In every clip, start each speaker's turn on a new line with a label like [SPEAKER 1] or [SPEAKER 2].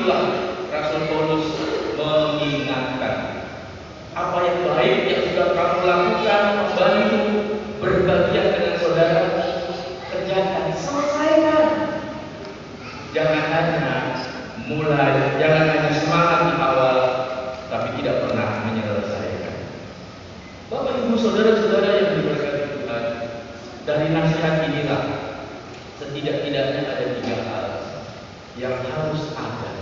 [SPEAKER 1] itulah Rasul Paulus mengingatkan, apa yang baik yang sudah kamu lakukan, membantu, berbahagia dengan saudara, kerjakan, selesaikan. Jangan hanya semangat di awal, tapi tidak pernah menyelesaikan. Bapak Ibu saudara-saudara yang diberkati Tuhan, dari nasihat inilah setidak-tidaknya ada 3 hal yang harus ada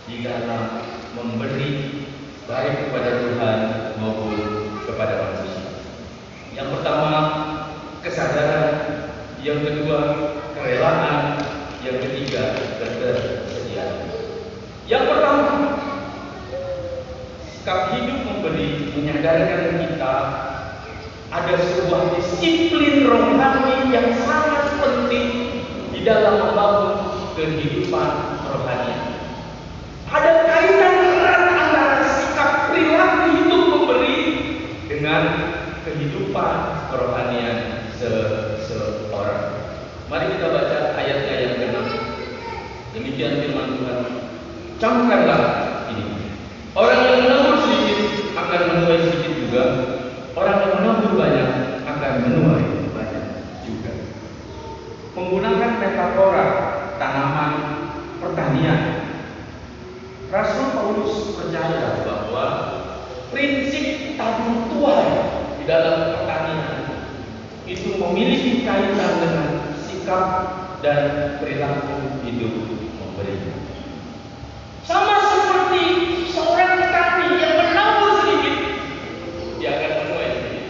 [SPEAKER 1] di dalam memberi baik kepada Tuhan maupun kepada manusia. Yang pertama, kesadaran. Yang kedua, kerelaan. Yang ketiga, ketersediaan. Yang pertama, sikap hidup memberi menyadarkan kita ada sebuah disiplin rohani yang sangat penting di dalam membangun kehidupan rohani. Ada kaitan erat antara sikap perilaku hidup memberi dengan kehidupan kerohanian seseorang. Mari kita baca ayatnya yang ke-6. Demikian firman Tuhan. Camkanlah ini. Orang yang menabur sedikit akan menuai sedikit juga. Orang yang menabur banyak akan menuai banyak juga. Menggunakan metafora tanaman pertanian, Rasul Paulus percaya bahwa prinsip tabur tuai di dalam pertanian itu memiliki kaitan dengan sikap dan perilaku hidup memberi. Sama seperti seorang petani yang menabur sedikit, dia akan menuai sedikit.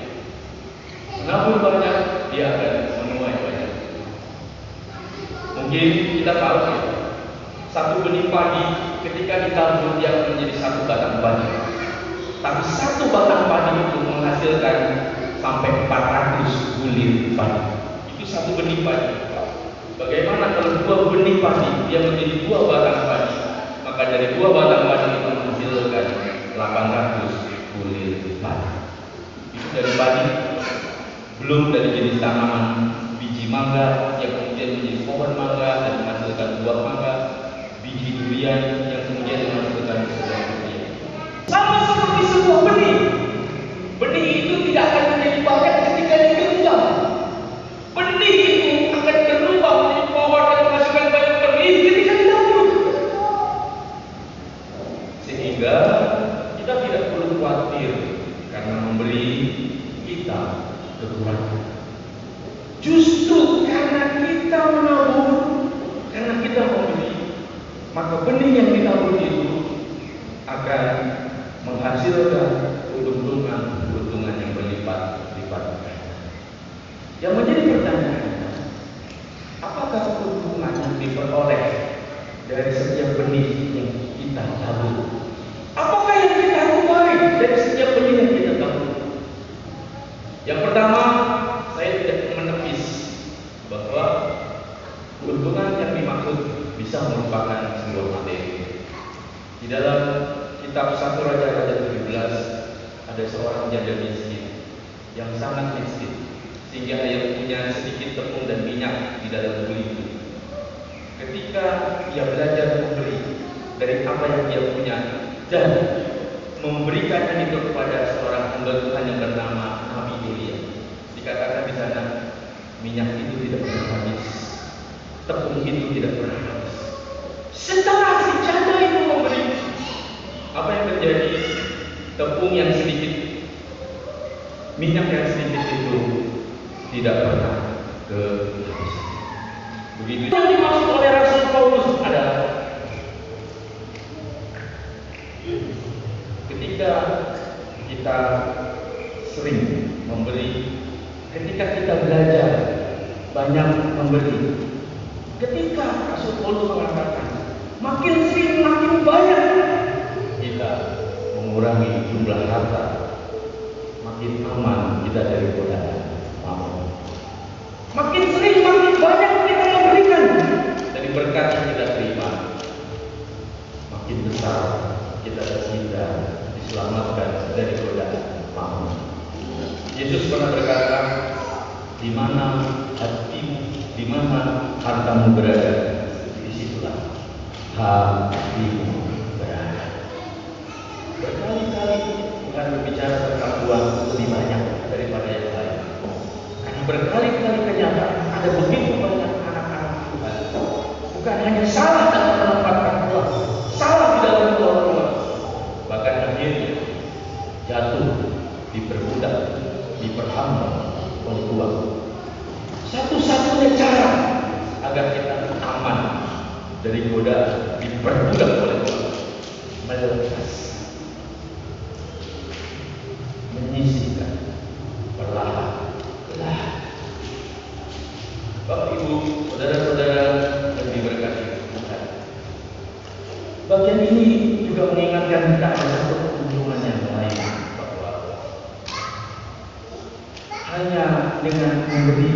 [SPEAKER 1] Menabur banyak, dia akan menuai banyak. Mungkin kita tahu ya, satu benih padi ketika ditabur dia akan menjadi 1 batang padi. Tapi 1 batang padi itu menghasilkan sampai 400 bulir padi. Itu 1 benih padi. Bagaimana kalau 2 benih padi dia menjadi 2 batang padi? Maka dari 2 batang padi itu menghasilkan 800 bulir padi. Itu dari padi. Belum dari jenis tanaman biji mangga yang kemudian menjadi pohon mangga dan menghasilkan buah mangga, biji durian yang kemudian menghasilkan sebuah durian. Sama seperti sebuah benih. Benih itu tidak akan menjadi banyak ketika digenggam. Benih itu akan berubah menjadi pohon dan menghasilkan banyak benih ketika ditabur. Sehingga kita tidak perlu khawatir karena memberi kita kekurangan. Justru karena kita menabur, karena kita memberi, maka benih yang ditabur itu akan menghasilkan keuntungan yang berlipat-lipat. Yang menjadi pertanyaan, apakah keuntungan yang diperoleh dari setiap benih yang kita tabur? Apakah yang kita tuai dari setiap benih yang kita tabur? Yang pertama, saya tidak menepis bahwa keuntungan yang dimaksud bisa merupakan sebuah materi. Di dalam kitab 1 Raja-Raja 17 ada seorang janda miskin yang sangat miskin sehingga dia punya sedikit tepung dan minyak di dalam gulingnya. Ketika dia belajar memberi dari apa yang dia punya dan memberikannya itu kepada seorang hamba Tuhan yang bernama Nabi Elia, dikatakan di sana minyak itu tidak pernah habis, tepung itu tidak pernah habis. Setelah si janda itu memberi, apa yang terjadi? Tepung yang sedikit, minyak yang sedikit itu tidak pernah kehabisan. Begitu yang dimaksud oleh Rasul Paulus adalah ketika kita sering memberi, ketika kita belajar banyak memberi, ketika Rasul Paulus mengatakan makin sering makin banyak, kita mengurangi jumlah harta, makin aman kita dari godaan mammon. Makin sering makin banyak kita memberikan dari berkat yang kita terima, makin besar kita terhindar, diselamatkan dari godaan mammon. Yesus pernah berkata, di mana hatimu, di mana hartamu berada, disitulah hatimu berada. Berkali-kali Tuhan berbicara tentang uang lebih banyak daripada yang lain. Karena berkali-kali kenyataan ada begitu banyak anak-anak Tuhan bukan hanya salah dalam menempatkan uang, salah di dalam mengelola uang, bahkan akhirnya jatuh, diperbudak, diperhamba oleh uang. Satu-satunya cara agar kita aman dari godaan diperbudak oleh uang, melepas, menyisihkan perlahan-lahan. Bapak Ibu, saudara-saudara yang diberkati Tuhan, bagian ini juga mengingatkan kita ada satu keuntungan yang lain, bahwa hanya dengan memberi,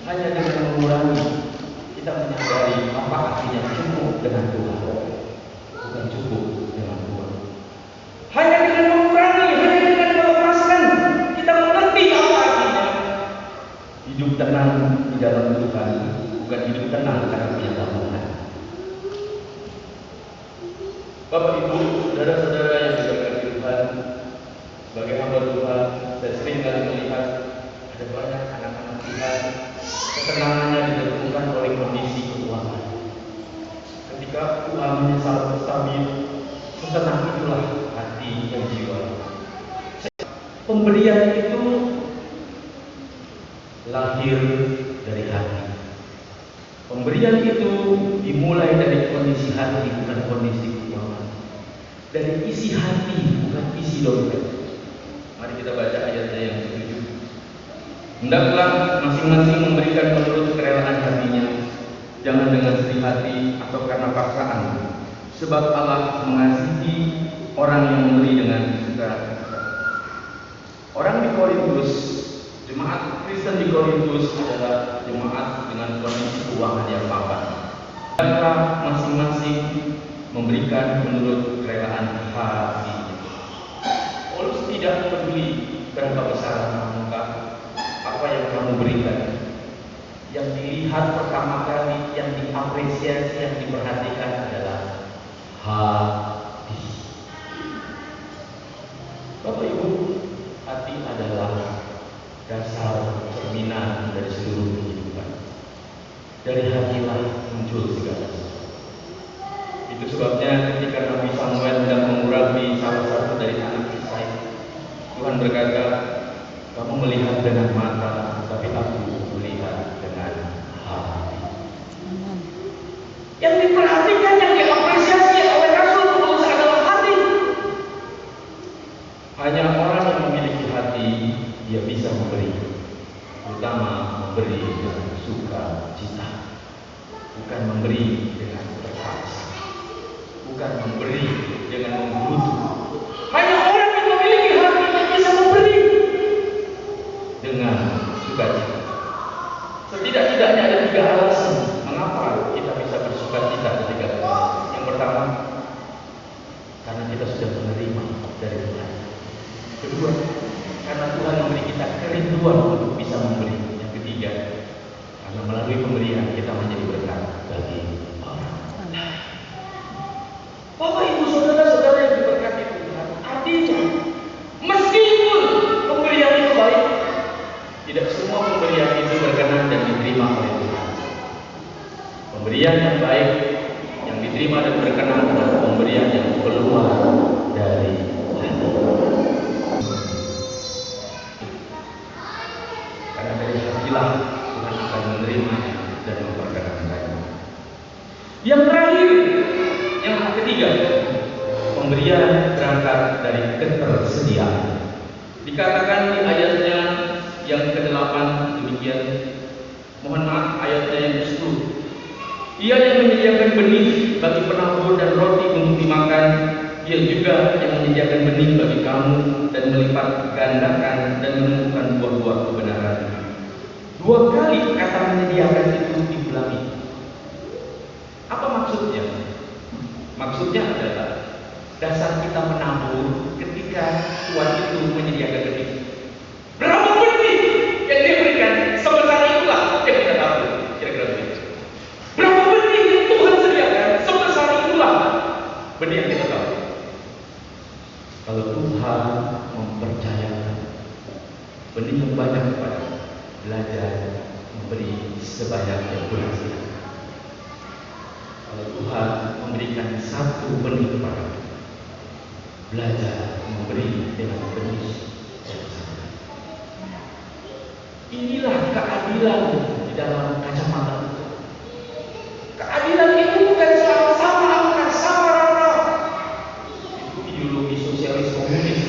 [SPEAKER 1] hanya dengan mengurangi, kita menyadari apa artinya cukup dengan Tuhan, bukan cukup dengan Tuhan. Hanya dengan mengurangi, hanya dengan melepaskan, kita mengerti apa artinya hidup tenang di dalam Tuhan, bukan hidup tenang karena punya tabungan. Bapak Ibu, saudara-saudara yang diberkati Tuhan, sebagai hamba Tuhan, saya sering kali melihat ada banyak anak-anak Tuhan ketenangannya ditentukan oleh kondisi keuangan. Ketika uangnya sangat stabil, setenang itulah hati dan jiwa. Pemberian itu lahir dari hati. Pemberian itu dimulai dari kondisi hati, bukan kondisi keuangan. Dari isi hati, bukan isi dompet. Mari kita baca ayatnya yang ke-7. Hendaklah masing-masing memberikan menurut kerelaan hatinya, jangan dengan sedih hati atau karena paksaan, sebab Allah mengasihi orang yang memberi dengan suka-suka. Orang di Korintus, jemaat Kristen di Korintus adalah jemaat dengan kondisi keuangan yang mapan. Hendaklah masing-masing memberikan menurut kerelaan hati. Paulus tidak peduli berapa besar angka apa yang kamu berikan. Yang dilihat pertama kali, yang diapresiasi, yang diperhatikan adalah hati. Bapak Ibu, hati adalah dasar cerminan dari seluruh kehidupan. Dari hatilah muncul segala sesuatu. Itu sebabnya ketika Nabi Samuel sedang mengurapi salah satu dari anak Isai, Tuhan berkata, kamu melihat dengan mata, tapi aku melihat dengan hati. Yang diperhatikan, yang diapresiasi oleh Rasul Paulus adalah hati. Hanya orang yang memiliki hati, dia bisa memberi, terutama memberi dengan sukacita, bukan memberi dengan terpaksa, bukan memberi dengan menggerutu. Hanya orang yang memiliki hati yang bisa memberi dengan sukacita. Setidak-tidaknya ada 3 alasan mengapa kita bisa bersukacita ketika memberi. Yang pertama, karena kita sudah menerima dari Tuhan. Kedua, karena Tuhan memberi kita kerinduan untuk bisa memberi. Yang ketiga, karena melalui pemberian kita menjadi berkat bagi orang. Bapak Ibu saudara-saudara yang diberkati Tuhan, artinya meskipun pemberian itu baik, tidak semua pemberian itu berkenan dan diterima oleh Tuhan. Pemberian yang baik, yang diterima dan berkenan adalah pemberian yang keluar dari hati. Karena dari hatilah Tuhan akan menerimanya dan memperkenankannya. Yang terakhir, yang ketiga, pemberian berangkat dari ketersediaan. Dikatakan di ayatnya yang ke-8 demikian. Mohon maaf, ayatnya yang ke-10. Ia yang menyediakan benih bagi penabur dan roti untuk dimakan, Dia juga yang menyediakan benih bagi kamu dan melipat gandakan dan menumbuhkan buah-buah kebenaran. 2 kali kata menyediakan itu diulangi. Apa maksudnya? Maksudnya adalah dasar kita menabur ketika Tuhan itu menyediakan benih. Berapa benih yang Dia berikan, sebesar itulah yang kita tabur. Kira-kira begitu. Berapa benih yang Tuhan sediakan, sebesar itu benih yang kita tahu. Kalau Tuhan mempercayakan benih yang banyak kepada belajar memberi sebanyak yang Tuhan sediakan. Kalau Tuhan memberikan satu benih kepada belajar memberi dengan benih yang sama. Inilah keadilan di dalam kacamata Tuhan. Keadilan itu bukan sama angka, sama rata. Itu ideologi sosialis komunis.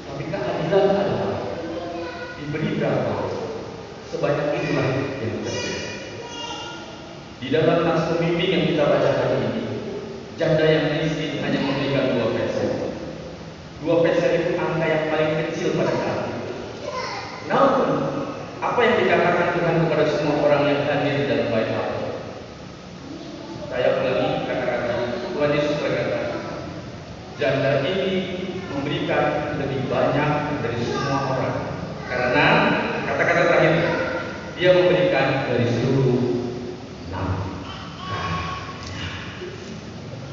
[SPEAKER 1] Tapi keadilan adalah diberitahu sebanyak itulah yang terjadi. Di dalam nas pembimbing yang kita baca hari ini, janda yang miskin hanya memberikan 2 peser. 2 peser itu angka yang paling kecil pada saat itu. Namun, apa yang dikatakan Tuhan kepada semua orang yang hadir di dalam bait Allah? Saya ulangi kata-kata Tuhan Yesus berkata, janda ini memberikan lebih banyak dari semua orang. Karena kata-kata terakhir, dia memberikan dari seluruh nafkahnya.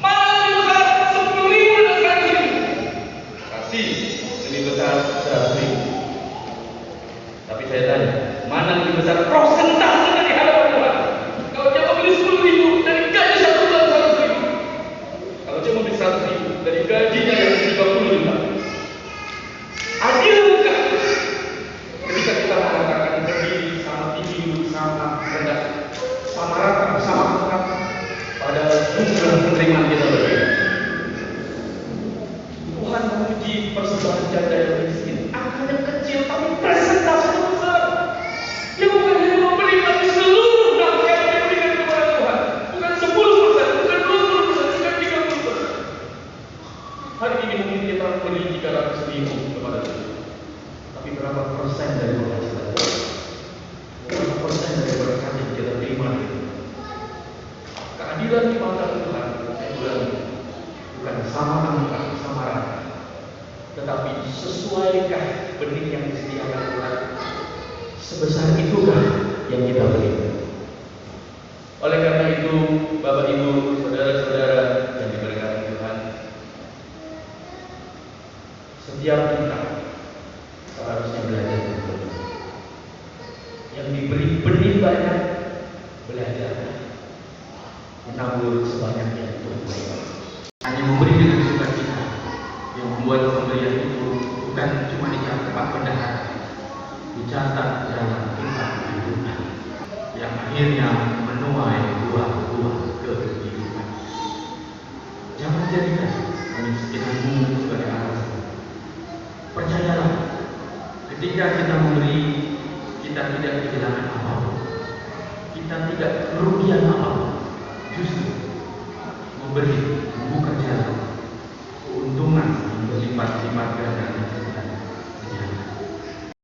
[SPEAKER 1] Mana lebih besar 10.000 dan 100.000? Kasih lebih besar 100.000. Tapi saya tanya, mana lebih besar persentase dari hadapan Tuhan? Kalau dia membeli 10.000 dari gaji 1 bulan 100.000, kalau dia membeli 100.000 dari gajinya yang 30 juta, adilkah ketika kita mengatakan berdiri sama tinggi, sama rendah, sama rata, sama angkat pada jumlah penerimaan kita berbeda? Tuhan memuji persembahan janda yang miskin, angkanya kecil tapi presentasinya besar. Dia bukan hanya memberi tapi seluruh nafkah yang diberikan kepada Tuhan, bukan 10%, bukan 20%, bukan 30%. Hari ini mungkin kita beri 300.000 kepada Tuhan, tapi berapa persen dari penghasilan kita? Berapa persen dari berkat yang kita terima? Keadilan di mata Tuhan, saya bilang, bukan sama angka, sama rata, tetapi sesuaikah benih yang disediakan Tuhan? Sebesar itukah yang kita beri? Oleh karena itu, Bapak Ibu, saudara-saudara yang diberkati Tuhan, setiap kita seharusnya belajar betul. Yang diberi benih banyak, belajar menabur sebanyak yang Tuhan berikan. Hanya memberi dengan sukacita yang membuat pemberian itu bukan cuma dicatat tempat bendahara, dicatat dalam kitab kehidupan yang akhirnya menuai buah-buah kehidupan. Jangan jadikan kemiskinanmu sebagai alasan. Percayalah, ketika kita memberi, kita tidak kehilangan apa-apa, kita tidak kerugian apa-apa. Justru memberi